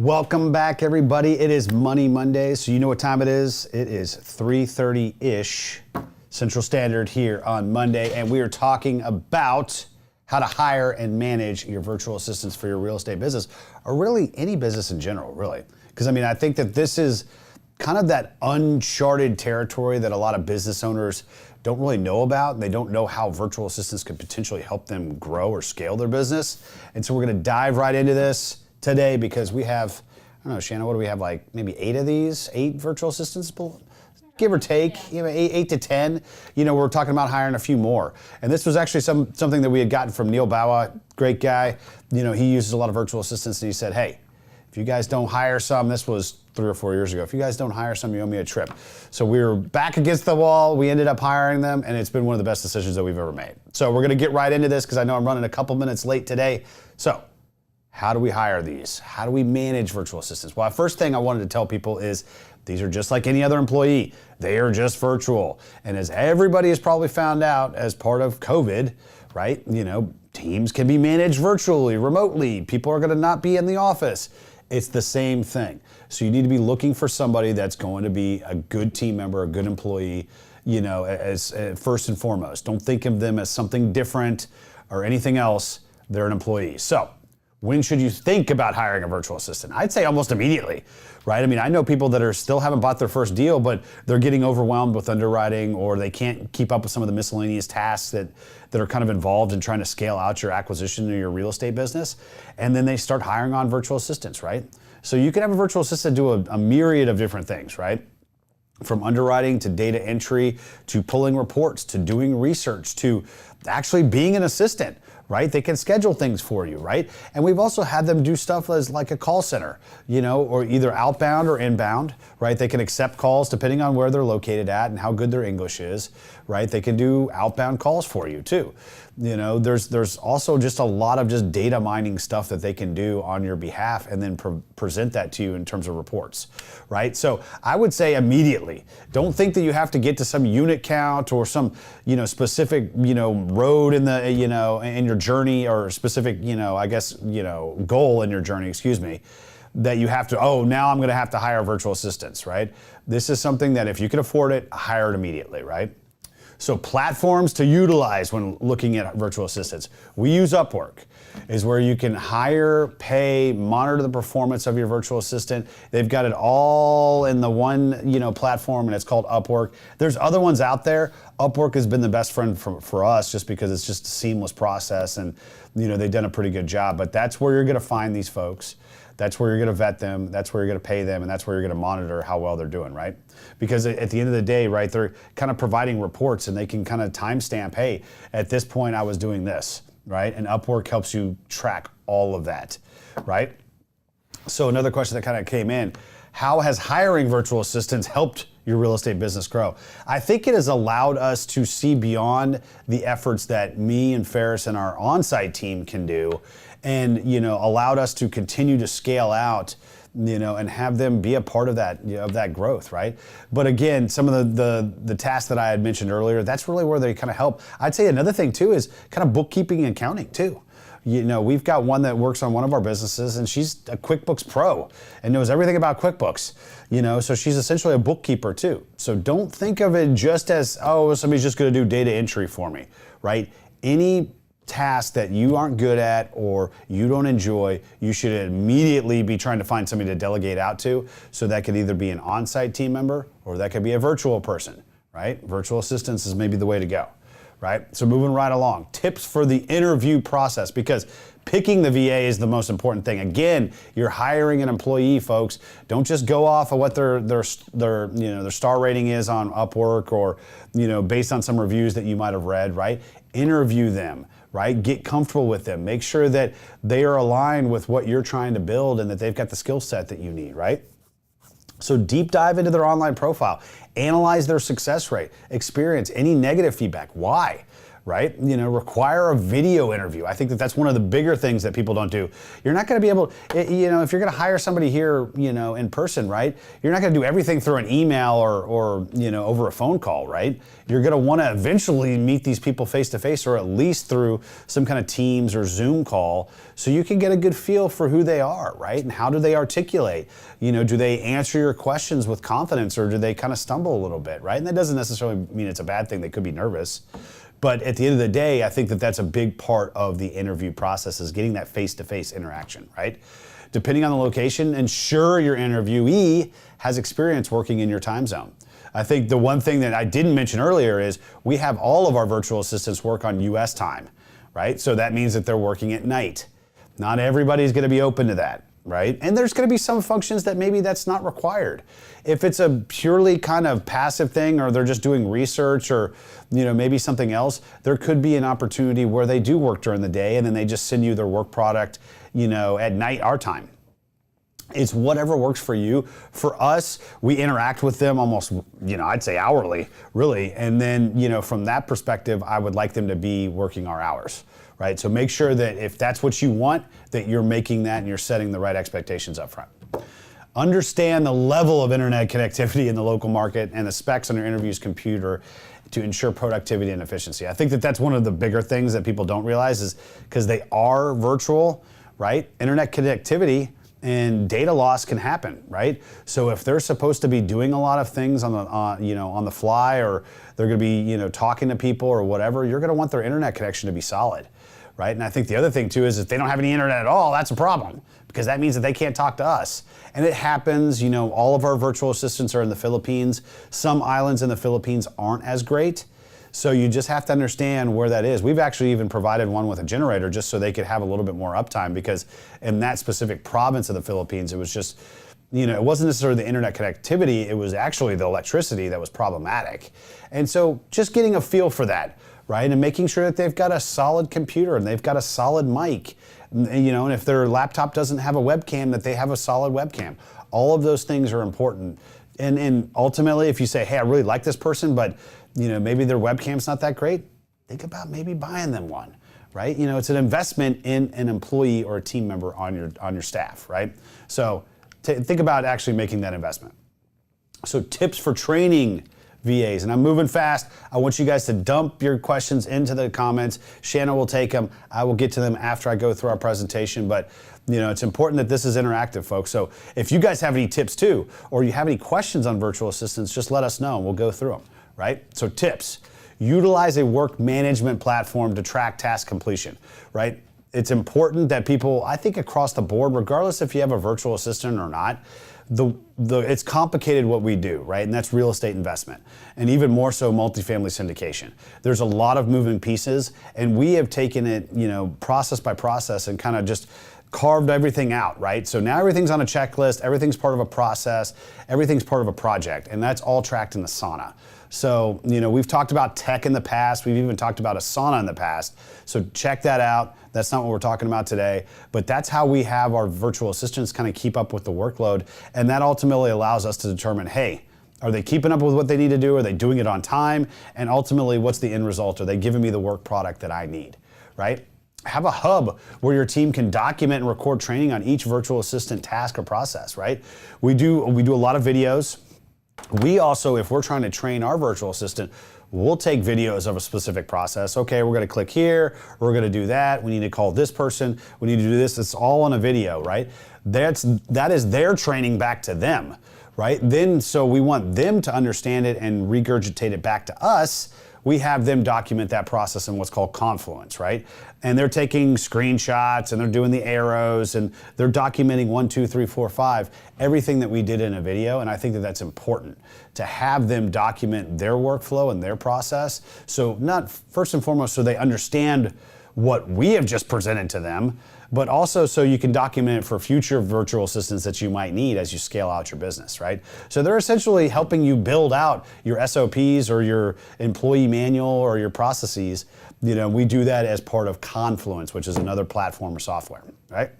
Welcome back, everybody. It is Money Monday, so you know what time it is. It is 3:30-ish Central Standard here on Monday, and we are talking about how to hire and manage your virtual assistants for your real estate business, or really any business in general, really. Because I think that this is kind of that uncharted territory that a lot of business owners don't really know about. They don't know how virtual assistants could potentially help them grow or scale their business. And so we're going to dive right into this today because we have, I don't know, Shannon, what do we have, like maybe 8 of these? 8 virtual assistants, give or take, eight to 10. We're talking about hiring a few more. And this was actually something that we had gotten from Neil Bawa, great guy. He uses a lot of virtual assistants, and he said, hey, if you guys don't hire some, this was 3 or 4 years ago, if you guys don't hire some, you owe me a trip. So we were back against the wall. We ended up hiring them, and it's been one of the best decisions that we've ever made. So we're going to get right into this because I know I'm running a couple minutes late today. So how do we hire these? How do we manage virtual assistants? Well, the first thing I wanted to tell people is these are just like any other employee. They are just virtual. And as everybody has probably found out as part of COVID, right? Teams can be managed virtually, remotely. People are going to not be in the office. It's the same thing. So you need to be looking for somebody that's going to be a good team member, a good employee, as first and foremost. Don't think of them as something different or anything else. They're an employee. So when should you think about hiring a virtual assistant? I'd say almost immediately, right? I know people that are still haven't bought their first deal, but they're getting overwhelmed with underwriting, or they can't keep up with some of the miscellaneous tasks that are kind of involved in trying to scale out your acquisition or your real estate business. And then they start hiring on virtual assistants, right? So you can have a virtual assistant do a myriad of different things, right? From underwriting to data entry, to pulling reports, to doing research, to actually being an assistant, right? They can schedule things for you, right? And we've also had them do stuff as like a call center, or either outbound or inbound, right? They can accept calls depending on where they're located at and how good their English is, right? They can do outbound calls for you too. There's also just a lot of just data mining stuff that they can do on your behalf and then present that to you in terms of reports, right? So I would say immediately, don't think that you have to get to some unit count or some, specific, road in the, in your journey, or specific, goal in your journey, that you have to, now I'm going to have to hire virtual assistants, right? This is something that if you can afford it, hire it immediately, right? So platforms to utilize when looking at virtual assistants. We use Upwork, is where you can hire, pay, monitor the performance of your virtual assistant. They've got it all in the one, platform, and it's called Upwork. There's other ones out there. Upwork has been the best friend for us just because it's just a seamless process, and they've done a pretty good job. But that's where you're going to find these folks. That's where you're going to vet them. That's where you're going to pay them, and that's where you're going to monitor how well they're doing, right? Because at the end of the day, right, they're kind of providing reports, and they can kind of timestamp, hey, at this point I was doing this, right? And Upwork helps you track all of that, right? So another question that kind of came in, how has hiring virtual assistants helped your real estate business grow? I think it has allowed us to see beyond the efforts that me and Ferris and our on-site team can do, and allowed us to continue to scale out, and have them be a part of that, of that growth, right? But again, some of the tasks that I had mentioned earlier, that's really where they kind of help. I'd say another thing too is kind of bookkeeping and accounting too. We've got one that works on one of our businesses, and she's a QuickBooks pro and knows everything about QuickBooks, so she's essentially a bookkeeper too. So don't think of it just as, somebody's just going to do data entry for me, right? Any task that you aren't good at or you don't enjoy, you should immediately be trying to find somebody to delegate out to. So that could either be an on-site team member or that could be a virtual person, right? Virtual assistants is maybe the way to go, right? So moving right along, tips for the interview process, because picking the VA is the most important thing. Again, you're hiring an employee, folks. Don't just go off of what their star rating is on Upwork, or based on some reviews that you might have read, right? Interview them, right? Get comfortable with them. Make sure that they are aligned with what you're trying to build and that they've got the skill set that you need, right? So deep dive into their online profile. Analyze their success rate, experience, any negative feedback. Why? right? Require a video interview. I think that that's one of the bigger things that people don't do. You're not going to be able, if you're going to hire somebody here, in person, right? You're not going to do everything through an email or over a phone call, right? You're going to want to eventually meet these people face to face, or at least through some kind of Teams or Zoom call, so you can get a good feel for who they are, right? And how do they articulate? Do they answer your questions with confidence, or do they kind of stumble a little bit, right? And that doesn't necessarily mean it's a bad thing. They could be nervous. But at the end of the day, I think that that's a big part of the interview process, is getting that face-to-face interaction, right? Depending on the location, ensure your interviewee has experience working in your time zone. I think the one thing that I didn't mention earlier is we have all of our virtual assistants work on US time, right? So that means that they're working at night. Not everybody's going to be open to that, right? And there's going to be some functions that maybe that's not required. If it's a purely kind of passive thing, or they're just doing research, or maybe something else, there could be an opportunity where they do work during the day and then they just send you their work product, at night, our time. It's whatever works for you. For us, we interact with them almost, I'd say hourly, really. And then, from that perspective, I would like them to be working our hours, right? So make sure that if that's what you want, that you're making that and you're setting the right expectations up front. Understand the level of internet connectivity in the local market and the specs on your interview's computer to ensure productivity and efficiency. I think that that's one of the bigger things that people don't realize, is because they are virtual, right? Internet connectivity and data loss can happen, right? So if they're supposed to be doing a lot of things on the fly, or they're going to be talking to people or whatever, you're going to want their internet connection to be solid, right? And I think the other thing too is, if they don't have any internet at all, that's a problem, because that means that they can't talk to us. And it happens. All of our virtual assistants are in the Philippines. Some islands in the Philippines aren't as great. So you just have to understand where that is. We've actually even provided one with a generator just so they could have a little bit more uptime, because in that specific province of the Philippines, it was just, it wasn't necessarily the internet connectivity, it was actually the electricity that was problematic. And so just getting a feel for that, right? And making sure that they've got a solid computer and they've got a solid mic, and if their laptop doesn't have a webcam, that they have a solid webcam. All of those things are important. And ultimately, if you say, hey, I really like this person, but maybe their webcam's not that great, think about maybe buying them one, right? It's an investment in an employee or a team member on your staff, right? So think about actually making that investment. So tips for training VAs, and I'm moving fast. I want you guys to dump your questions into the comments. Shannon will take them. I will get to them after I go through our presentation, but it's important that this is interactive, folks. So if you guys have any tips too, or you have any questions on virtual assistants, just let us know and we'll go through them, right? So tips: utilize a work management platform to track task completion, right? It's important that people, I think across the board, regardless if you have a virtual assistant or not, it's complicated what we do, right? And that's real estate investment, and even more so multifamily syndication. There's a lot of moving pieces, and we have taken it, process by process, and kind of just carved everything out, right? So now everything's on a checklist, everything's part of a process, everything's part of a project, and that's all tracked in the Asana. So, we've talked about tech in the past, we've even talked about Asana in the past, so check that out. That's not what we're talking about today, but that's how we have our virtual assistants kind of keep up with the workload, and that ultimately allows us to determine, hey, are they keeping up with what they need to do? Are they doing it on time? And ultimately, what's the end result? Are they giving me the work product that I need, right? Have a hub where your team can document and record training on each virtual assistant task or process, right? We do a lot of videos. We also, if we're trying to train our virtual assistant, we'll take videos of a specific process. Okay, we're gonna click here, we're gonna do that, we need to call this person, we need to do this. It's all on a video, right? That is their training back to them, right? Then, so we want them to understand it and regurgitate it back to us. We have them document that process in what's called Confluence, right? And they're taking screenshots and they're doing the arrows and they're documenting 1, 2, 3, 4, 5, everything that we did in a video. And I think that that's important to have them document their workflow and their process. So not first and foremost, so they understand what we have just presented to them, but also so you can document it for future virtual assistants that you might need as you scale out your business, right? So they're essentially helping you build out your SOPs or your employee manual or your processes. We do that as part of Confluence, which is another platform or software, right?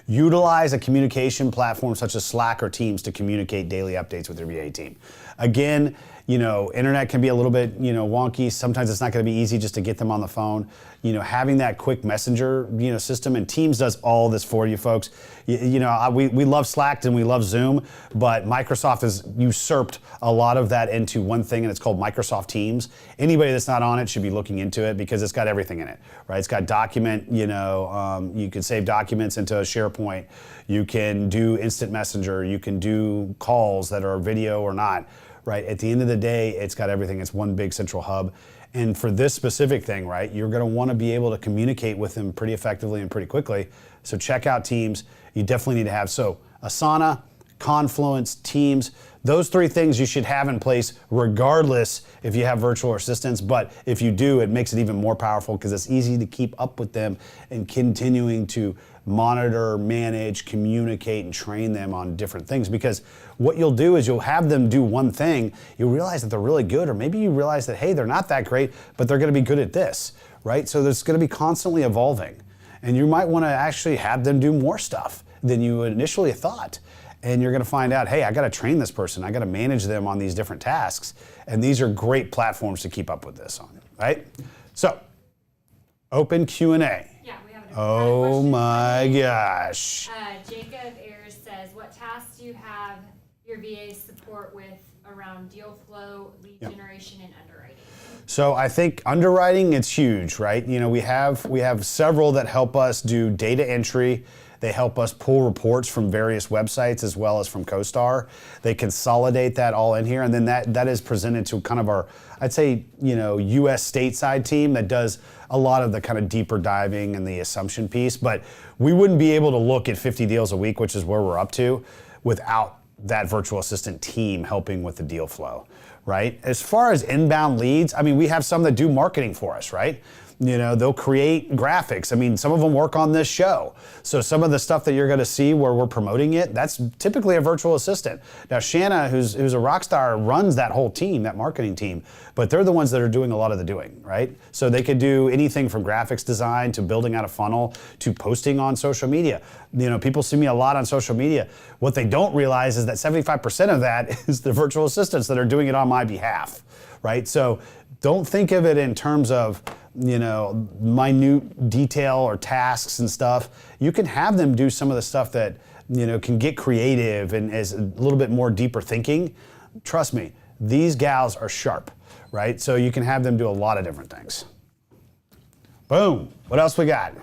Utilize a communication platform such as Slack or Teams to communicate daily updates with your VA team. Again, Internet can be a little bit, wonky. Sometimes it's not going to be easy just to get them on the phone. Having that quick messenger, system, and Teams does all this for you folks. We love Slack and we love Zoom, but Microsoft has usurped a lot of that into one thing, and it's called Microsoft Teams. Anybody that's not on it should be looking into it because it's got everything in it, right? It's got document, you can save documents into a SharePoint. You can do instant messenger. You can do calls that are video or not. Right, at the end of the day, it's got everything. It's one big central hub. And for this specific thing, right, you're going to want to be able to communicate with them pretty effectively and pretty quickly. So check out Teams. You definitely need to have. So Asana, Confluence, Teams, those three things you should have in place regardless if you have virtual assistants. But if you do, it makes it even more powerful because it's easy to keep up with them and continuing to monitor, manage, communicate, and train them on different things. Because what you'll do is you'll have them do one thing, you'll realize that they're really good, or maybe you realize that, hey, they're not that great, but they're gonna be good at this, right? So there's gonna be constantly evolving. And you might wanna actually have them do more stuff than you initially thought. And you're gonna find out, hey, I gotta train this person, I gotta manage them on these different tasks. And these are great platforms to keep up with this on, right? So, open Q&A. Yeah, we have a Oh my gosh. Jacob Ayers says, what tasks do you have your VAs support with around deal flow, lead generation, and underwriting? So I think underwriting, it's huge, right? We have several that help us do data entry. They help us pull reports from various websites as well as from CoStar. They consolidate that all in here, and then that is presented to kind of our, I'd say, U.S. stateside team that does a lot of the kind of deeper diving and the assumption piece. But we wouldn't be able to look at 50 deals a week, which is where we're up to, without that virtual assistant team helping with the deal flow, right? As far as inbound leads, we have some that do marketing for us, right? They'll create graphics. Some of them work on this show. So some of the stuff that you're going to see where we're promoting it, that's typically a virtual assistant. Now, Shanna, who's a rock star, runs that whole team, that marketing team, but they're the ones that are doing a lot of the doing, right? So they could do anything from graphics design to building out a funnel to posting on social media. People see me a lot on social media. What they don't realize is that 75% of that is the virtual assistants that are doing it on my behalf, right? So don't think of it in terms of minute detail or tasks and stuff. You can have them do some of the stuff that, can get creative and is a little bit more deeper thinking. Trust me, these gals are sharp, right? So you can have them do a lot of different things. Boom. What else we got?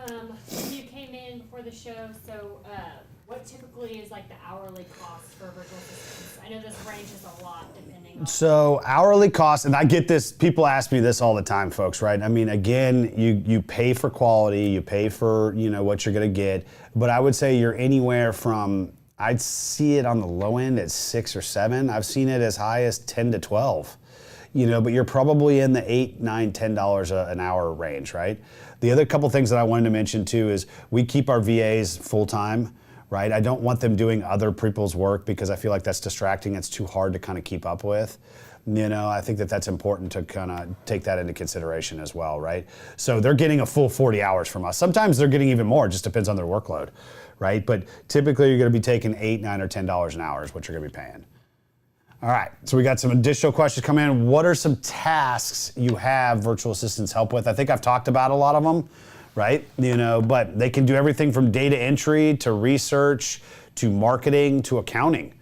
You came in before the show, so what typically is like the hourly cost for virtual assistants? I know this ranges a lot depending on. So hourly cost, and I get this, people ask me this all the time, folks, right? Again, you pay for quality, you pay for, what you're gonna get, but I would say you're anywhere from, I'd see it on the low end at 6 or 7. I've seen it as high as 10 to 12. But you're probably in the $8, $9, $10 an hour range, right? The other couple things that I wanted to mention too is we keep our VAs full-time, right? I don't want them doing other people's work because I feel like that's distracting. It's too hard to kind of keep up with. I think that that's important to kind of take that into consideration as well, right? So they're getting a full 40 hours from us. Sometimes they're getting even more, it just depends on their workload, right? But typically you're gonna be taking $8, $9, or $10 an hour is what you're gonna be paying. All right, so we got some additional questions coming in. What are some tasks you have virtual assistants help with? I think I've talked about a lot of them, right? But they can do everything from data entry to research to marketing to accounting,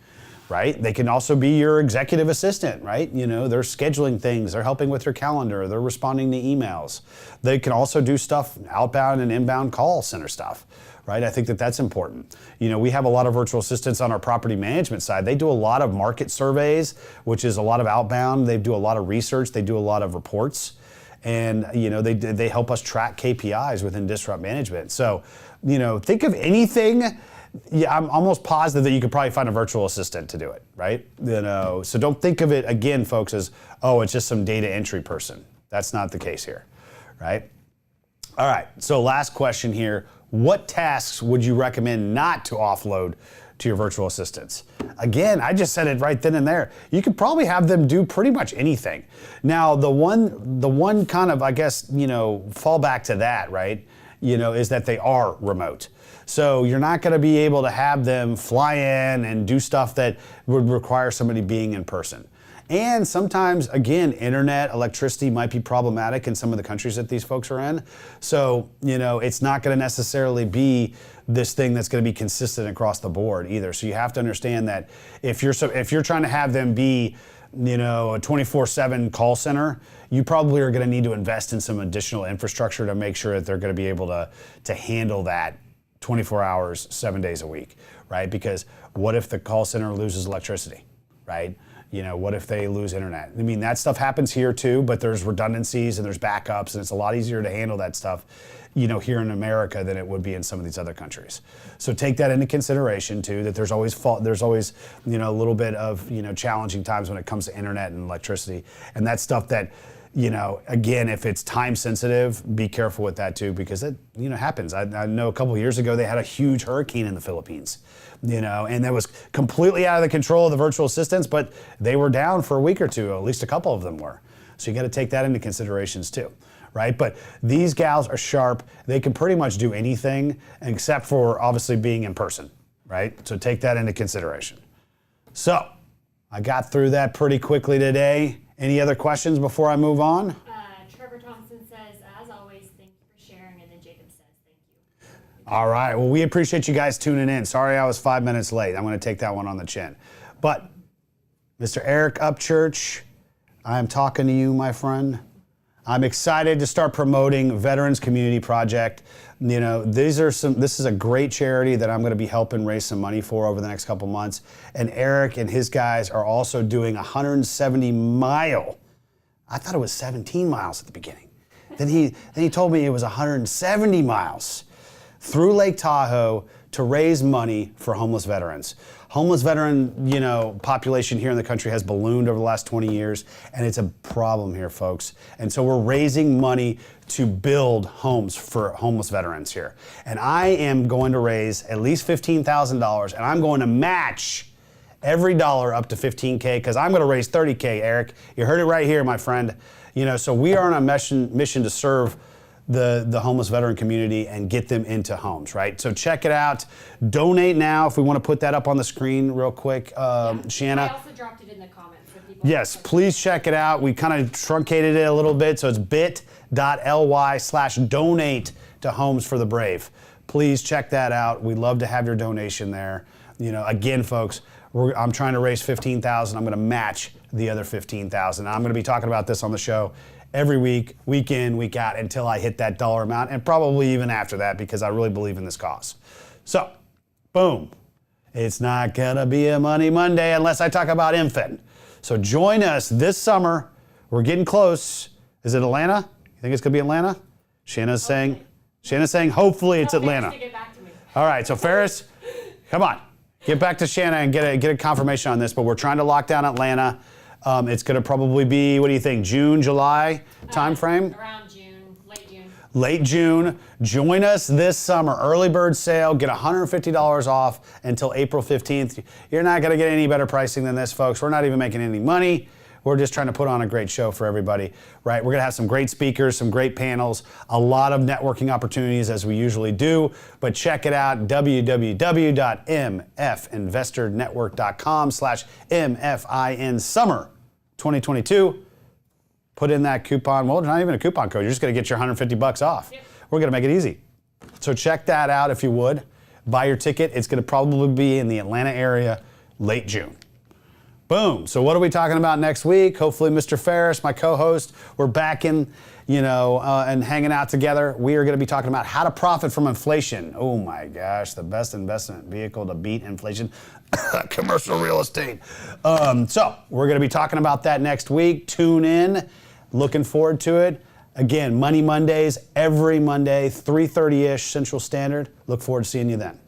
right? They can also be your executive assistant, right? They're scheduling things, they're helping with your calendar, they're responding to emails. They can also do stuff, outbound and inbound call center stuff, right? I think that that's important. We have a lot of virtual assistants on our property management side. They do a lot of market surveys, which is a lot of outbound. They do a lot of research. They do a lot of reports. And, they help us track KPIs within disrupt management. So, think of anything. Yeah, I'm almost positive that you could probably find a virtual assistant to do it, right? So don't think of it, again, folks, as, oh, it's just some data entry person. That's not the case here, right? All right, so last question here. What tasks would you recommend not to offload to your virtual assistants? Again, I just said it right then and there. You could probably have them do pretty much anything. Now, the one kind of, I guess, fall back to that, right? is that they are remote. So you're not going to be able to have them fly in and do stuff that would require somebody being in person. And sometimes, again, internet, electricity might be problematic in some of the countries that these folks are in. So, it's not going to necessarily be this thing that's going to be consistent across the board either. So you have to understand that if you're trying to have them be, a 24/7 call center, you probably are going to need to invest in some additional infrastructure to make sure that they're going to be able to handle that 24 hours, 7 days a week, right? Because what if the call center loses electricity, right? What if they lose internet? I mean, that stuff happens here too, but there's redundancies and there's backups, and it's a lot easier to handle that stuff, here in America than it would be in some of these other countries. So take that into consideration too, that there's always a little bit of, challenging times when it comes to internet and electricity. And that's stuff that, again, if it's time sensitive, be careful with that too, because it, happens. I know a couple of years ago, they had a huge hurricane in the Philippines, and that was completely out of the control of the virtual assistants, but they were down for a week or two, at least a couple of them were. So you got to take that into considerations too, right? But these gals are sharp. They can pretty much do anything except for obviously being in person, right? So take that into consideration. So I got through that pretty quickly today. Any other questions before I move on? Trevor Thompson says, as always, thank you for sharing. And then Jacob says, thank you. All right. Well, we appreciate you guys tuning in. Sorry I was 5 minutes late. I'm going to take that one on the chin. But Mr. Eric Upchurch, I'm talking to you, my friend. I'm excited to start promoting Veterans Community Project. This is a great charity that I'm going to be helping raise some money for over the next couple months. And Eric and his guys are also doing 170-mile. I thought it was 17 miles at the beginning. Then he told me it was 170 miles through Lake Tahoe to raise money for homeless veterans. Homeless veteran, population here in the country has ballooned over the last 20 years, and it's a problem here, folks. And so we're raising money to build homes for homeless veterans here. And I am going to raise at least $15,000, and I'm going to match every dollar up to $15K, because I'm going to raise $30K, Eric. You heard it right here, my friend. So we are on a mission to serve the homeless veteran community and get them into homes, right? So check it out. Donate now if we want to put that up on the screen real quick, Shanna. I also dropped it in the comments. So people yes, please check it out. We kind of truncated it a little bit, so it's bit.ly/donate to Homes for the Brave. Please check that out. We'd love to have your donation there. Again, folks, I'm trying to raise $15,000. I'm going to match the other $15,000. I'm going to be talking about this on the show every week, week in, week out, until I hit that dollar amount, and probably even after that, because I really believe in this cause. So, boom. It's not gonna be a Money Monday unless I talk about infant. So join us this summer. We're getting close. Is it Atlanta? You think it's gonna be Atlanta? Shanna's saying hopefully it's Atlanta. To get back to me. All right, so Ferris, come on. Get back to Shanna and get a confirmation on this, but we're trying to lock down Atlanta. It's going to probably be, what do you think, June, July time frame? Around June, late June. Late June. Join us this summer. Early bird sale. Get $150 off until April 15th. You're not going to get any better pricing than this, folks. We're not even making any money. We're just trying to put on a great show for everybody, right? We're going to have some great speakers, some great panels, a lot of networking opportunities as we usually do. But check it out, www.mfinvestornetwork.com/MFIN Summer 2022. Put in that coupon. Well, not even a coupon code. You're just going to get your $150 off. Yep. We're going to make it easy. So check that out if you would. Buy your ticket. It's going to probably be in the Atlanta area late June. Boom. So what are we talking about next week? Hopefully, Mr. Ferris, my co-host, we're back in, and hanging out together. We are going to be talking about how to profit from inflation. Oh my gosh, the best investment vehicle to beat inflation, commercial real estate. So we're going to be talking about that next week. Tune in. Looking forward to it. Again, Money Mondays every Monday, 3:30-ish Central Standard. Look forward to seeing you then.